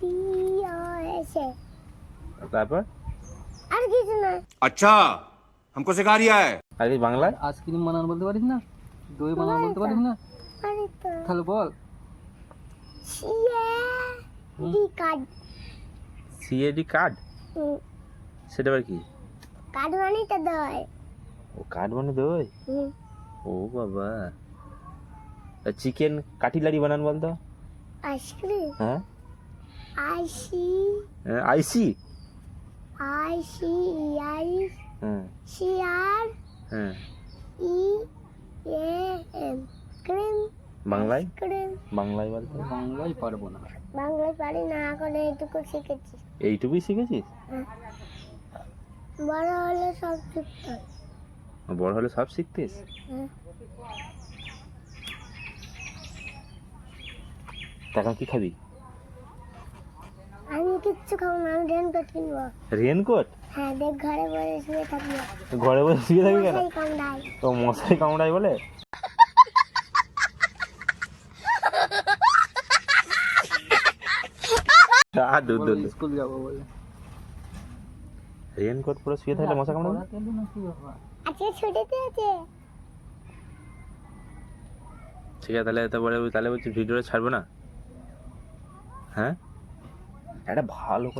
DOS তারপর আর কিছু না। अच्छा हमको सिखा रिया है। আর কি বাংলায়? আইসক্রিম বানান বলতে পারিস না? দই বানান বলতে পারিস না? পারি তো। তাহলে বল। D card. CAD card? সেটা আবার কি? কার্ড মানে তো দই। ও কার্ড মানে দই? ও বাবা। চিকেন কাটিলারি বানান বলতো। আইসক্রিম। হ্যাঁ আইসি আইসি। আইসি আই হ্যাঁ সি আর হ্যাঁ। ই এ এম ক্রিম। বাংলায়? ক্রিম। বাংলায় বলতো। বাংলায় পারবো না। বাংলায় পারি না, এখন এইটুকু শিখেছি। এইটুকুই শিখেছিস? বড় হলে সব শিখতে। বড় হলে সব শিখতিস? এখন কি খাবি? আমি কিচ্ছু খাবো না, আমি রেনকোট কিনবো। রেনকোট? হ্যাঁ, দেখ ঘরে বসে শুয়ে থাকবো। ঘরে বসে শুয়ে থাকবি কেন? মশাই কামড়ায়। তো মশাই কামড়ায় বলে? বলে স্কুল যাবো বলে। রেনকোট পরে শুয়ে থাকলে মশা কামড়াবে? পড়া কেন না কি বাবা? আজকে ছুটিতে আছে। ঠিক আছে, তাহলে বলছি ভিডিওটা ছাড়বো না। হ্যাঁ, একটা ভালো করে